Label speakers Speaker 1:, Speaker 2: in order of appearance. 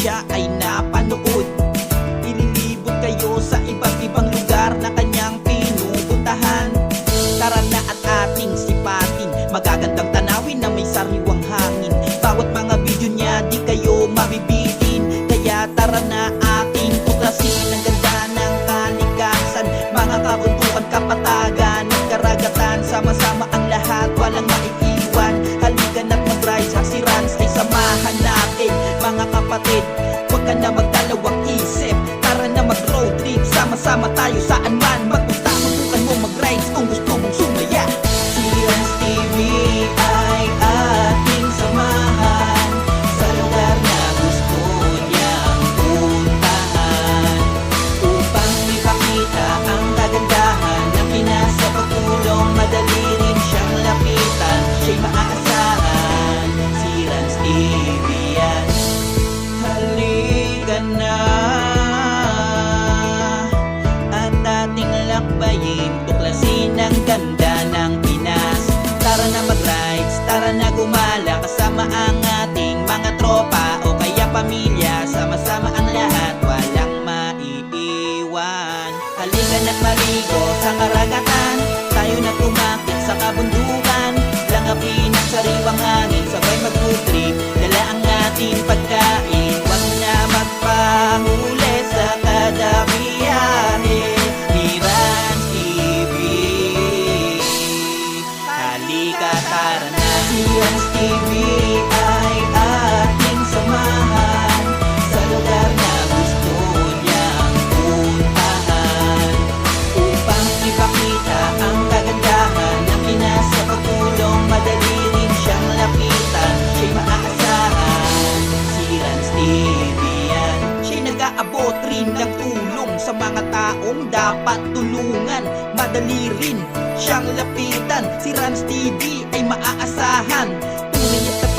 Speaker 1: siya ay napanood. Ililibot kayo sa iba't ibang lugar na kanyang pinupuntahan. Tara na at ating sipatin magagandang tanawin na may sariwang hangin. Bawat mga video niya di kayo mabibitin. Kaya tara na ating tuklasin ang ganda ng kalikasan, mga kabundukan, kapatagan at karagatan. Sama-sama ang lahat, walang maiiwan. Halika na't mag-ride sa si Rans ay samahan natin. Mga kapatid, huwag ka na magdalawang isip. Tara na mag-road trip, sama-sama tayo saan man magpunta. Subukan mo mag-rides kung gusto mong sumaya. Si Rans TV ay ating samahan sa lugar na gusto niyang puntahan, upang ipakita ang kagandahan ng Pinas. Sa pagtulong, madali rin siyang lapitan. Siya'y maaasahan, si Rans TV yan. Halika na at ating lakbayin, tuklasin ang ganda ng Pinas. Tara na mag-rides, tara na gumala, kasama ang ating mga tropa o kaya pamilya. Sama-sama ang lahat, walang maiiwan. Halika na't maligo sa karagatan, tayo na tumakit sa kabundukan. Langapin ang sariwang hangin, sabay mag-road trip, dala ang ating pagkain. Huwag na magpahuli sa kada biyahe. Ni Rans TV, halika tara na. Si Rans TV ay ating samahan sa lugar na gusto niyang puntahan, upang ipakita ang kagandahan ng Pinas. Sa pagtulong, madali rin siyang lapitan. Siya'y maaasahan, si Rans TV yan. Siya'y nag-aabot rin ng tulong sa mga taong dapat tulungan. Madali rin siyang lapitan, si Rans TV ay maaasahan. Tunay at